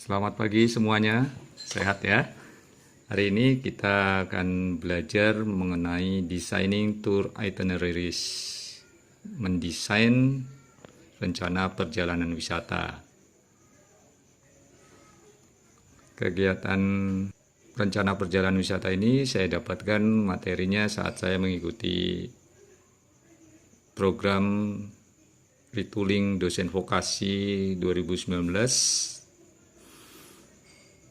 Selamat pagi semuanya, sehat ya? Hari ini kita akan belajar mengenai designing tour itineraries, mendesain rencana perjalanan wisata. Kegiatan rencana perjalanan wisata ini saya dapatkan materinya saat saya mengikuti program retooling dosen vokasi 2019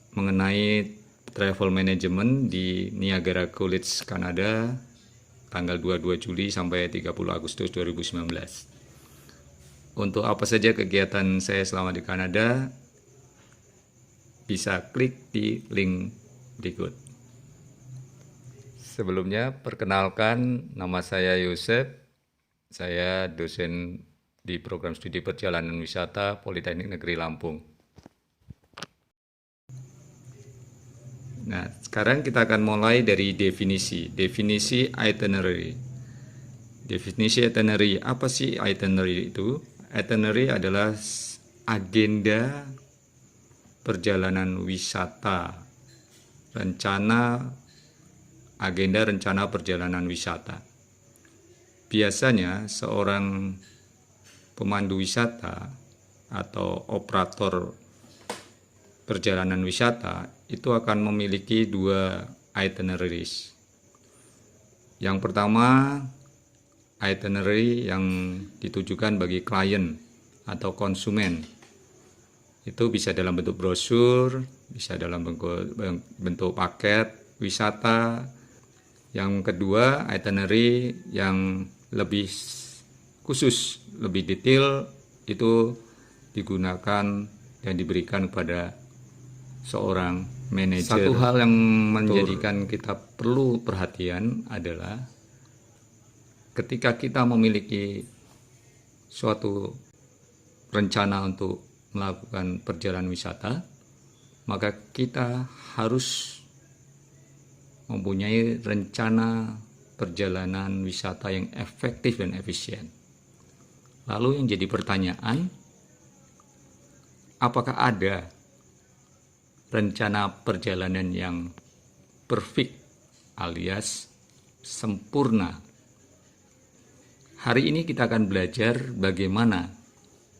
mengenai travel management di Niagara College, Kanada, tanggal 22 Juli sampai 30 Agustus 2019. Untuk apa saja kegiatan saya selama di Kanada, bisa klik di link berikut. Sebelumnya, perkenalkan, nama saya Yosef. Saya dosen di program studi perjalanan wisata Politeknik Negeri Lampung. Nah, sekarang kita akan mulai dari definisi itinerary. Definisi itinerary, apa sih itinerary itu? Itinerary adalah agenda perjalanan wisata, agenda rencana perjalanan wisata. Biasanya seorang pemandu wisata atau operator perjalanan wisata itu akan memiliki dua itineraries. Yang pertama, itinerary yang ditujukan bagi klien atau konsumen. Itu bisa dalam bentuk brosur, bisa dalam bentuk paket wisata. Yang kedua, itinerary yang lebih khusus, lebih detail, itu digunakan dan diberikan kepada seorang manajer. Satu hal yang menjadikan kita perlu perhatian adalah ketika kita memiliki suatu rencana untuk melakukan perjalanan wisata, maka kita harus mempunyai rencana perjalanan wisata yang efektif dan efisien. Lalu yang jadi pertanyaan, apakah ada rencana perjalanan yang perfect alias sempurna? Hari ini kita akan belajar bagaimana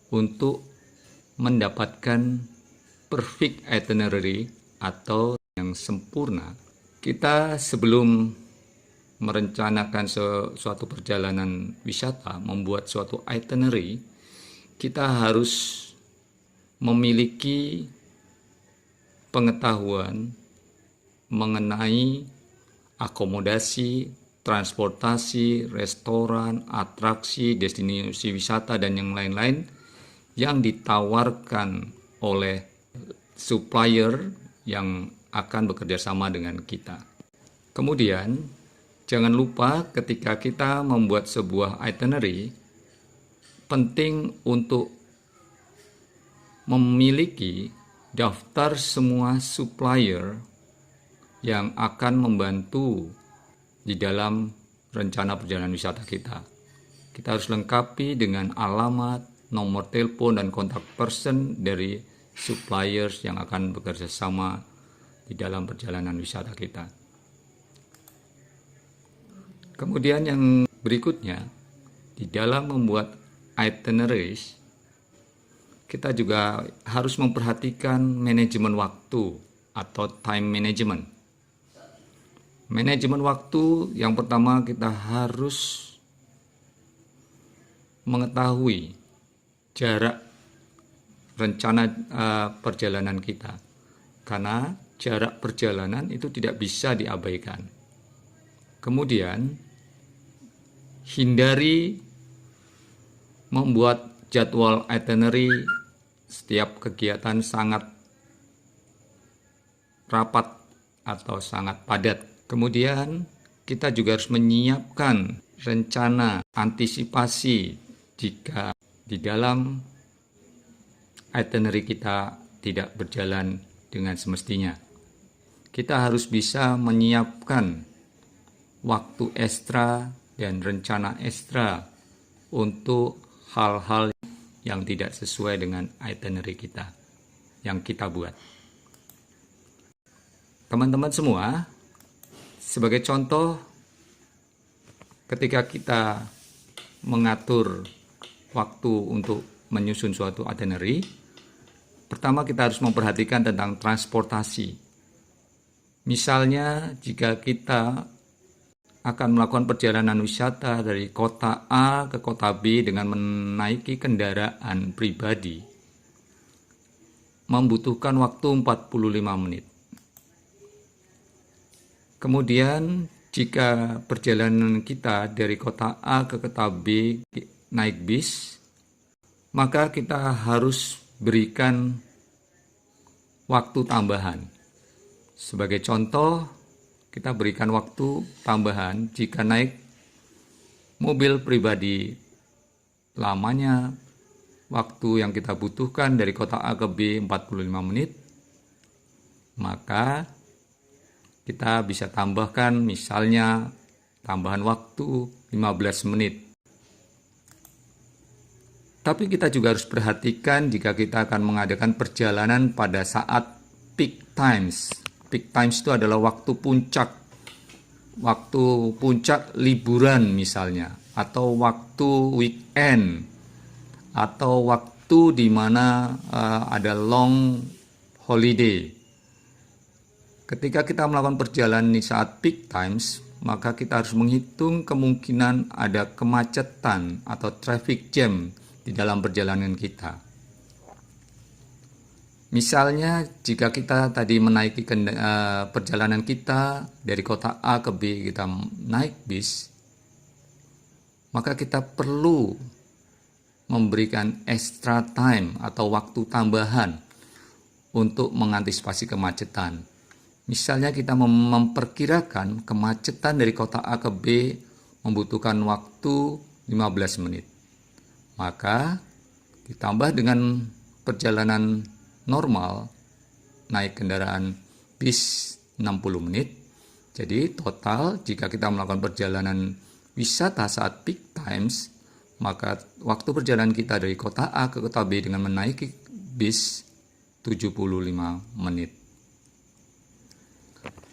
untuk mendapatkan perfect itinerary atau yang sempurna. Kita sebelum merencanakan suatu perjalanan wisata, membuat suatu itinerary, kita harus memiliki pengetahuan mengenai akomodasi, transportasi, restoran, atraksi, destinasi wisata, dan yang lain-lain yang ditawarkan oleh supplier yang akan bekerja sama dengan kita. Kemudian, jangan lupa ketika kita membuat sebuah itinerary, penting untuk memiliki daftar semua supplier yang akan membantu di dalam rencana perjalanan wisata kita. Kita harus lengkapi dengan alamat, nomor telepon, dan kontak person dari suppliers yang akan bekerja sama di dalam perjalanan wisata kita. Kemudian yang berikutnya, di dalam membuat itineraries, kita juga harus memperhatikan manajemen waktu atau time management. Manajemen waktu, yang pertama kita harus mengetahui jarak rencana perjalanan kita. Karena jarak perjalanan itu tidak bisa diabaikan. Kemudian, hindari membuat jadwal itinerary setiap kegiatan sangat rapat atau sangat padat. Kemudian kita juga harus menyiapkan rencana antisipasi jika di dalam itinerary kita tidak berjalan dengan semestinya. Kita harus bisa menyiapkan waktu ekstra dan rencana ekstra untuk hal-hal yang tidak sesuai dengan itinerary kita. yang kita buat. Teman-teman semua, sebagai contoh, ketika kita mengatur waktu untuk menyusun suatu itinerary, pertama kita harus memperhatikan tentang transportasi. Misalnya, jika kita akan melakukan perjalanan wisata dari kota A ke kota B dengan menaiki kendaraan pribadi, membutuhkan waktu 45 menit. Kemudian, jika perjalanan kita dari kota A ke kota B naik bis, maka kita harus berikan waktu tambahan. Sebagai contoh, kita berikan waktu tambahan jika naik mobil pribadi, lamanya waktu yang kita butuhkan dari kota A ke B 45 menit, maka kita bisa tambahkan misalnya tambahan waktu 15 menit. Tapi kita juga harus perhatikan jika kita akan mengadakan perjalanan pada saat peak times. Peak times itu adalah waktu puncak liburan misalnya, atau waktu weekend, atau waktu di mana ada long holiday. Ketika kita melakukan perjalanan di saat peak times, maka kita harus menghitung kemungkinan ada kemacetan atau traffic jam di dalam perjalanan kita. Misalnya, jika kita tadi menaiki perjalanan kita dari kota A ke B, kita naik bis, maka kita perlu memberikan extra time atau waktu tambahan untuk mengantisipasi kemacetan. Misalnya kita memperkirakan kemacetan dari kota A ke B membutuhkan waktu 15 menit. Maka ditambah dengan perjalanan normal, naik kendaraan bis 60 menit. Jadi total jika kita melakukan perjalanan wisata saat peak times, maka waktu perjalanan kita dari kota A ke kota B dengan menaiki bis 75 menit.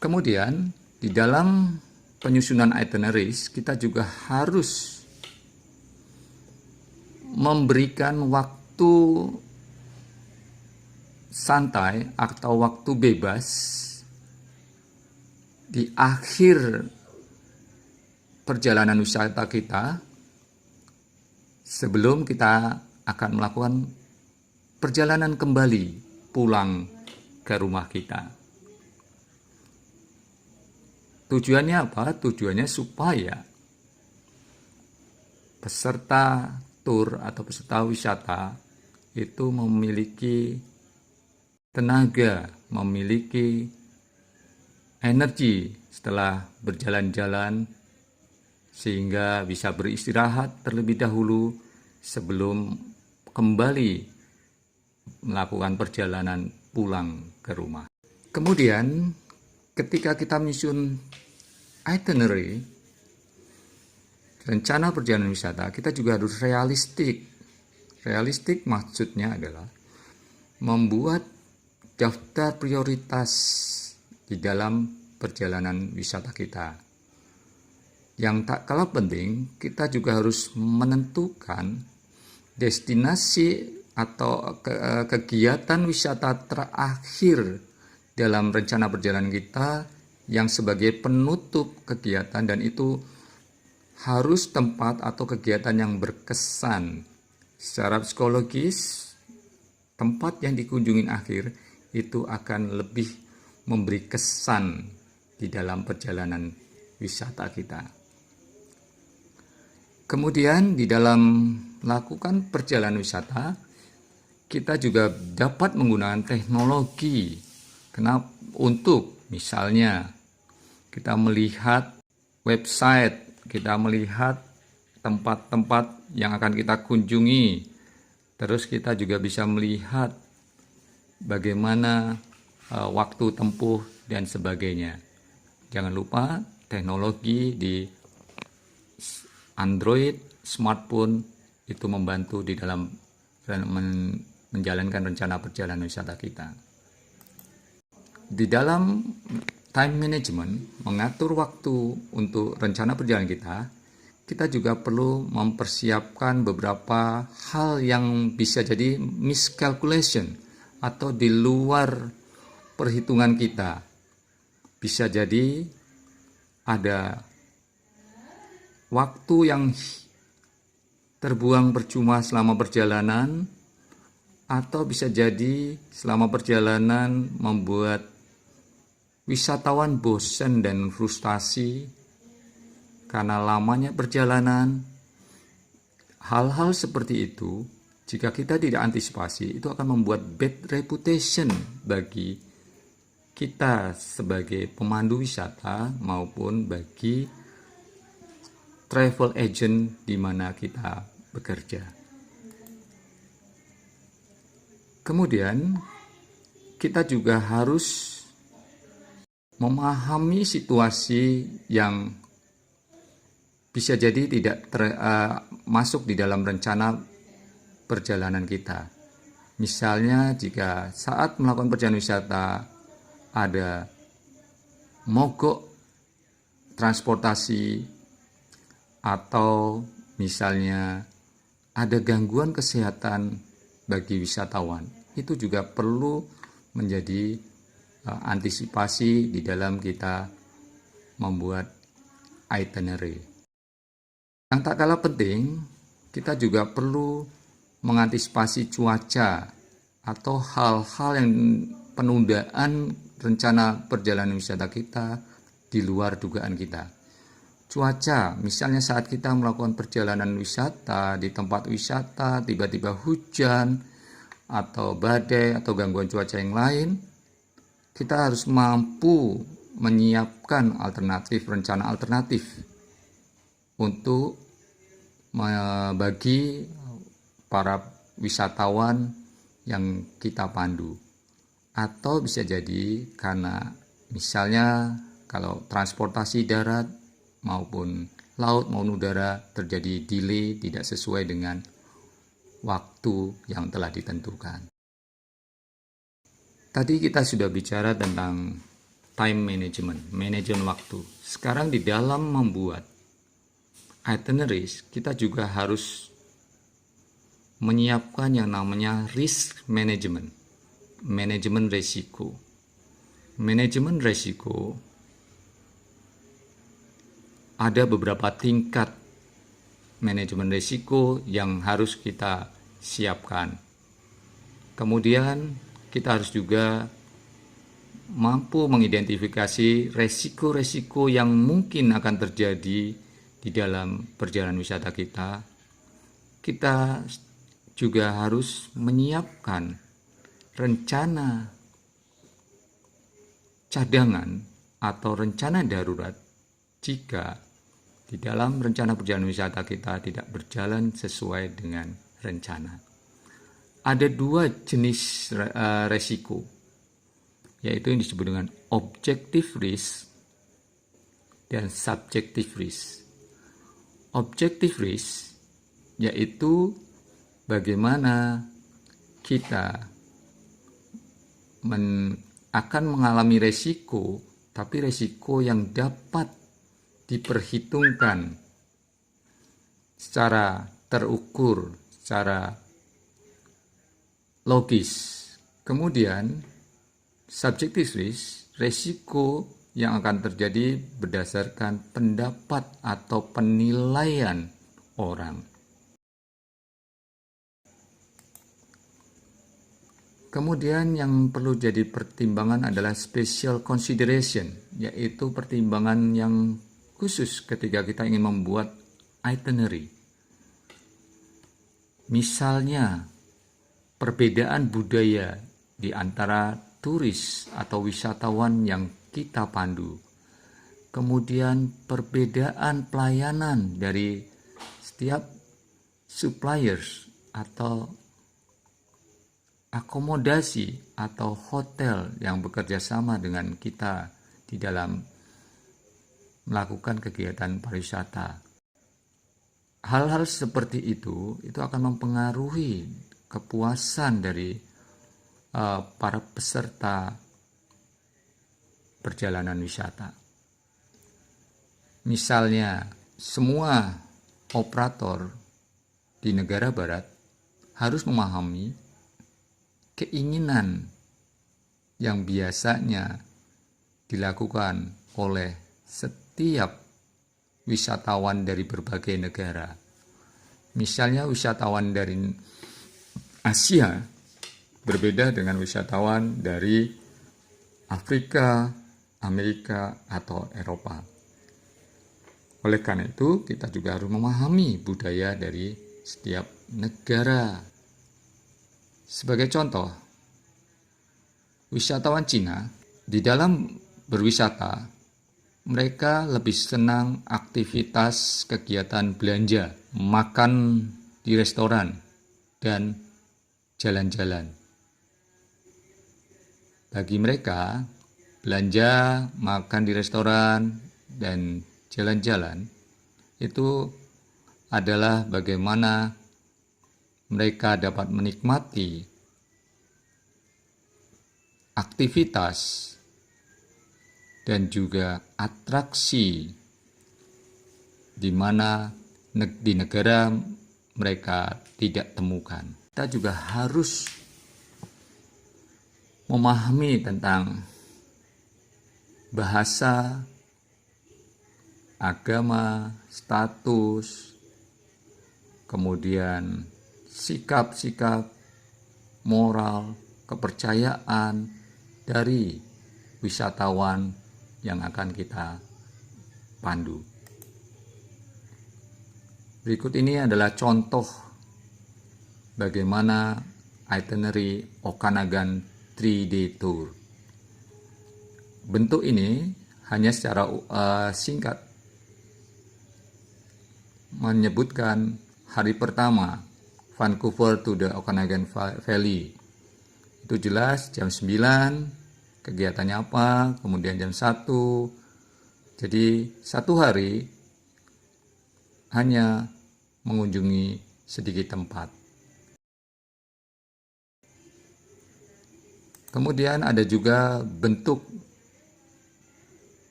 Kemudian, di dalam penyusunan itineraries, kita juga harus memberikan waktu santai atau waktu bebas di akhir perjalanan wisata kita sebelum kita akan melakukan perjalanan kembali pulang ke rumah kita. Tujuannya apa? Tujuannya supaya peserta tur atau peserta wisata itu memiliki tenaga, memiliki energi setelah berjalan-jalan sehingga bisa beristirahat terlebih dahulu sebelum kembali melakukan perjalanan pulang ke rumah. Kemudian ketika kita menyusun itinerary, rencana perjalanan wisata, kita juga harus realistik. Realistik maksudnya adalah membuat daftar prioritas di dalam perjalanan wisata kita. Yang tak kalah penting, kita juga harus menentukan destinasi atau kegiatan wisata terakhir dalam rencana perjalanan kita yang sebagai penutup kegiatan, dan itu harus tempat atau kegiatan yang berkesan. Secara psikologis, tempat yang dikunjungi akhir itu akan lebih memberi kesan di dalam perjalanan wisata kita. Kemudian di dalam melakukan perjalanan wisata, kita juga dapat menggunakan teknologi. Kenapa? Untuk misalnya kita melihat website, kita melihat tempat-tempat yang akan kita kunjungi. Terus kita juga bisa melihat bagaimana waktu tempuh dan sebagainya. Jangan lupa teknologi di Android, smartphone itu membantu di dalam menjalankan rencana perjalanan wisata kita. Di dalam time management, mengatur waktu untuk rencana perjalanan kita juga perlu mempersiapkan beberapa hal yang bisa jadi miscalculation atau di luar perhitungan kita. Bisa jadi ada waktu yang terbuang percuma selama perjalanan, atau bisa jadi selama perjalanan membuat wisatawan bosan dan frustasi karena lamanya perjalanan. Hal-hal seperti itu, jika kita tidak antisipasi, itu akan membuat bad reputation bagi kita sebagai pemandu wisata maupun bagi travel agent di mana kita bekerja. Kemudian, kita juga harus memahami situasi yang bisa jadi tidak masuk di dalam rencana perjalanan kita. Misalnya jika saat melakukan perjalanan wisata ada mogok transportasi, atau misalnya ada gangguan kesehatan bagi wisatawan, itu juga perlu menjadi antisipasi di dalam kita membuat itinerary. Yang tak kalah penting, kita juga perlu mengantisipasi cuaca atau hal-hal yang penundaan rencana perjalanan wisata kita di luar dugaan kita. Cuaca, misalnya saat kita melakukan perjalanan wisata di tempat wisata, tiba-tiba hujan atau badai atau gangguan cuaca yang lain, kita harus mampu menyiapkan rencana alternatif untuk bagi para wisatawan yang kita pandu. Atau bisa jadi karena misalnya kalau transportasi darat maupun laut maupun udara terjadi delay, tidak sesuai dengan waktu yang telah ditentukan. Tadi kita sudah bicara tentang time management, manajemen waktu. Sekarang di dalam membuat itineraries, kita juga harus menyiapkan yang namanya risk management, manajemen resiko. Manajemen resiko ada beberapa tingkat manajemen resiko yang harus kita siapkan. Kemudian kita harus juga mampu mengidentifikasi resiko-resiko yang mungkin akan terjadi di dalam perjalanan wisata kita. Kita juga harus menyiapkan rencana cadangan atau rencana darurat jika di dalam rencana perjalanan wisata kita tidak berjalan sesuai dengan rencana. Ada dua jenis resiko, yaitu yang disebut dengan objective risk dan subjective risk. Objective risk yaitu bagaimana kita akan mengalami resiko, tapi resiko yang dapat diperhitungkan secara terukur, secara logis. Kemudian subjective risk, resiko yang akan terjadi berdasarkan pendapat atau penilaian orang. Kemudian yang perlu jadi pertimbangan adalah special consideration, yaitu pertimbangan yang khusus ketika kita ingin membuat itinerary. Misalnya, perbedaan budaya di antara turis atau wisatawan yang kita pandu. Kemudian perbedaan pelayanan dari setiap suppliers atau akomodasi atau hotel yang bekerja sama dengan kita di dalam melakukan kegiatan pariwisata. Hal-hal seperti itu akan mempengaruhi kepuasan dari para peserta perjalanan wisata. Misalnya, semua operator di negara barat harus memahami keinginan yang biasanya dilakukan oleh setiap wisatawan dari berbagai negara. Misalnya wisatawan dari Asia berbeda dengan wisatawan dari Afrika, Amerika, atau Eropa. Oleh karena itu, kita juga harus memahami budaya dari setiap negara. Sebagai contoh, wisatawan Cina di dalam berwisata, mereka lebih senang aktivitas kegiatan belanja, makan di restoran, dan jalan-jalan. Bagi mereka, belanja, makan di restoran, dan jalan-jalan itu adalah bagaimana mereka dapat menikmati aktivitas dan juga atraksi di mana di negara mereka tidak temukan. Kita juga harus memahami tentang bahasa, agama, status, kemudian sikap-sikap, moral, kepercayaan dari wisatawan yang akan kita pandu. Berikut ini adalah contoh bagaimana itinerary Okanagan 3-day tour. Bentuk ini hanya secara singkat menyebutkan hari pertama Vancouver to the Okanagan Valley. Itu jelas jam 9, kegiatannya apa, kemudian jam 1. Jadi satu hari hanya mengunjungi sedikit tempat. Kemudian ada juga bentuk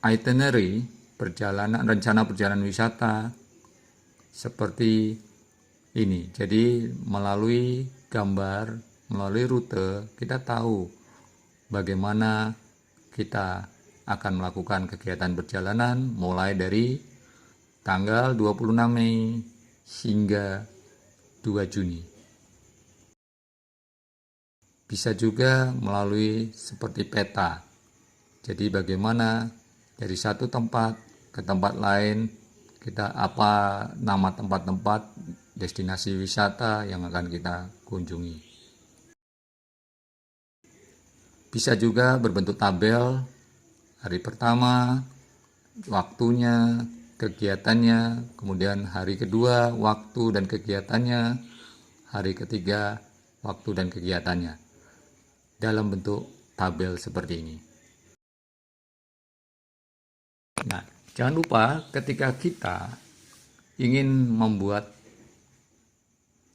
itinerary rencana perjalanan wisata seperti ini. Jadi melalui gambar, melalui rute, kita tahu bagaimana kita akan melakukan kegiatan perjalanan mulai dari tanggal 26 Mei hingga 2 Juni. Bisa juga melalui seperti peta. Jadi bagaimana dari satu tempat ke tempat lain, kita apa nama tempat-tempat destinasi wisata yang akan kita kunjungi. Bisa juga berbentuk tabel, hari pertama, waktunya, kegiatannya, kemudian hari kedua, waktu dan kegiatannya, hari ketiga, waktu dan kegiatannya, dalam bentuk tabel seperti ini. Nah, jangan lupa ketika kita ingin membuat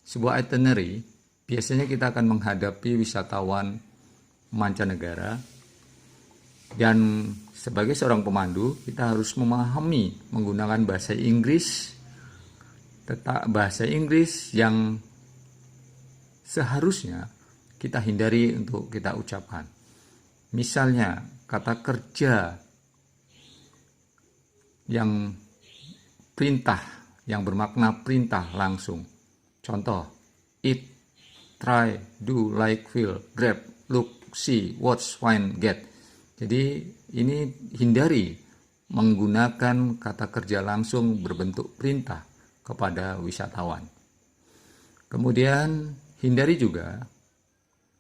sebuah itinerary, biasanya kita akan menghadapi wisatawan mancanegara, dan sebagai seorang pemandu kita harus memahami menggunakan bahasa Inggris, bahasa Inggris yang seharusnya kita hindari untuk kita ucapkan. Misalnya kata kerja yang perintah, yang bermakna perintah langsung. Contoh, eat, try, do, like, feel, grab, look, see, watch, find, get. Jadi ini hindari menggunakan kata kerja langsung berbentuk perintah kepada wisatawan. Kemudian hindari juga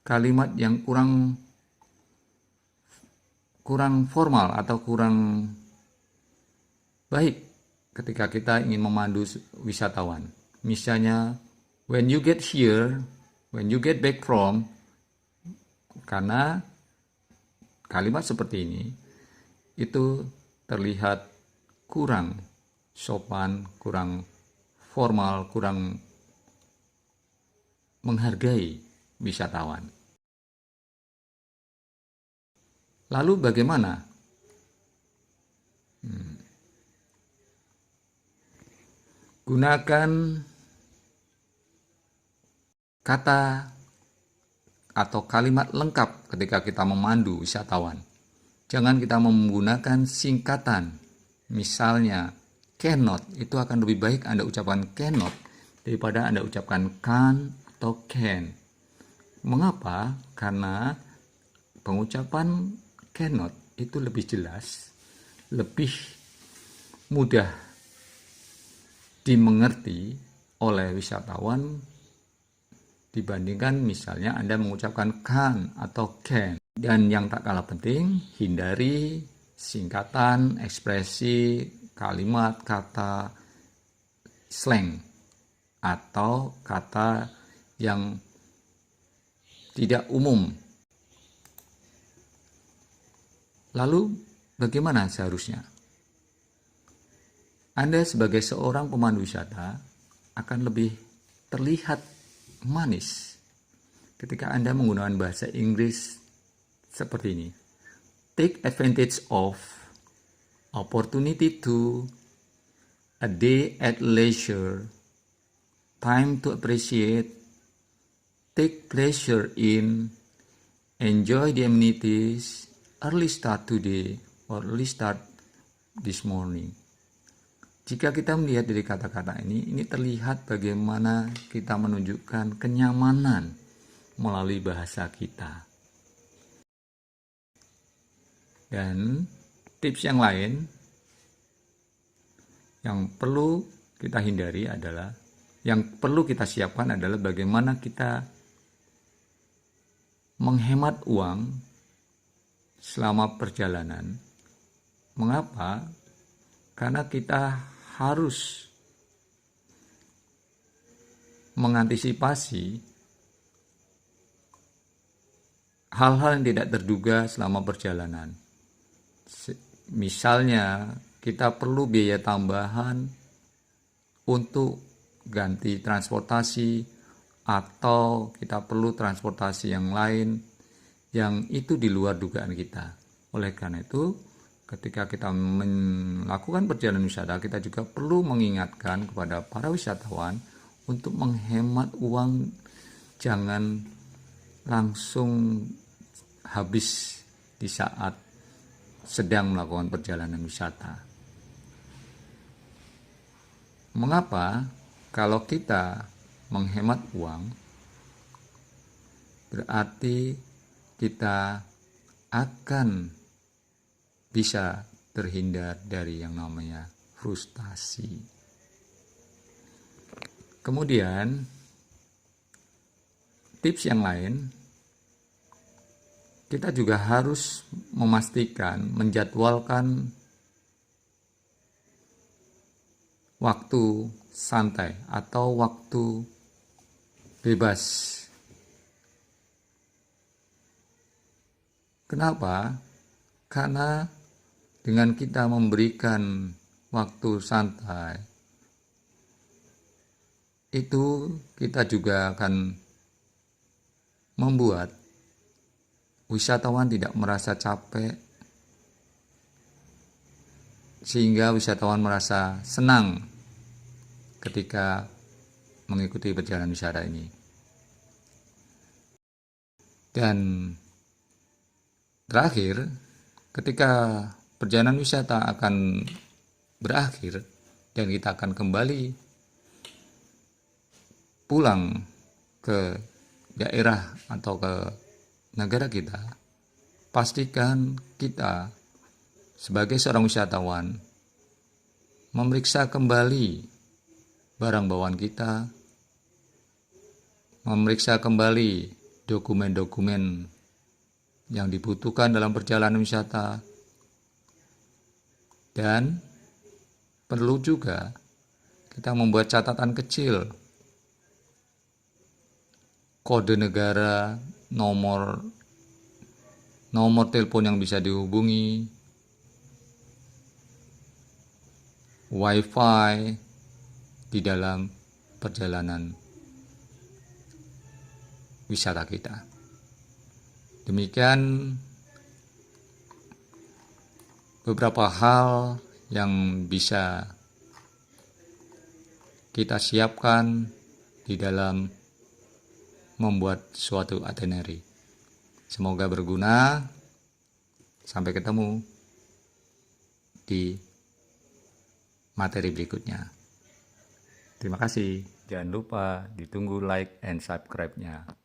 kalimat yang kurang formal atau kurang baik ketika kita ingin memandu wisatawan. Misalnya, when you get here, when you get back from, karena kalimat seperti ini itu terlihat kurang sopan, kurang formal, kurang menghargai wisatawan. Lalu bagaimana? Gunakan kata atau kalimat lengkap ketika kita memandu wisatawan. Jangan kita menggunakan singkatan. Misalnya, cannot, itu akan lebih baik Anda ucapkan cannot daripada Anda ucapkan can atau can. Mengapa? Karena pengucapan cannot itu lebih jelas, lebih mudah dimengerti oleh wisatawan dibandingkan misalnya Anda mengucapkan can atau can. Dan yang tak kalah penting, hindari singkatan, ekspresi, kalimat, kata slang atau kata yang tidak umum. Lalu bagaimana seharusnya? Anda sebagai seorang pemandu wisata akan lebih terlihat manis ketika Anda menggunakan bahasa Inggris seperti ini. Take advantage of, opportunity to, a day at leisure, time to appreciate, take pleasure in, enjoy the amenities, early start today, or early start this morning. Jika kita melihat dari kata-kata ini terlihat bagaimana kita menunjukkan kenyamanan melalui bahasa kita. Dan tips yang lain yang perlu kita hindari adalah, yang perlu kita siapkan adalah bagaimana kita menghemat uang selama perjalanan. Mengapa? Karena kita harus mengantisipasi hal-hal yang tidak terduga selama perjalanan. Misalnya, kita perlu biaya tambahan untuk ganti transportasi, atau kita perlu transportasi yang lain yang itu di luar dugaan kita. Oleh karena itu, ketika kita melakukan perjalanan wisata, kita juga perlu mengingatkan kepada para wisatawan untuk menghemat uang, jangan langsung habis di saat sedang melakukan perjalanan wisata. Mengapa? Kalau kita menghemat uang, berarti kita akan bisa terhindar dari yang namanya frustasi. Kemudian, tips yang lain, kita juga harus memastikan, menjadwalkan waktu santai atau waktu bebas. Kenapa? Karena dengan kita memberikan waktu santai, itu kita juga akan membuat wisatawan tidak merasa capek, sehingga wisatawan merasa senang ketika mengikuti perjalanan wisata ini. Dan terakhir, ketika perjalanan wisata akan berakhir dan kita akan kembali pulang ke daerah atau ke negara kita, pastikan kita sebagai seorang wisatawan memeriksa kembali barang bawaan kita, memeriksa kembali dokumen-dokumen yang dibutuhkan dalam perjalanan wisata, dan perlu juga kita membuat catatan kecil, kode negara, nomor telepon yang bisa dihubungi, wifi di dalam perjalanan wisata kita. Demikian beberapa hal yang bisa kita siapkan di dalam membuat suatu itinerary. Semoga berguna. Sampai ketemu di materi berikutnya. Terima kasih. Jangan lupa ditunggu like and subscribe-nya.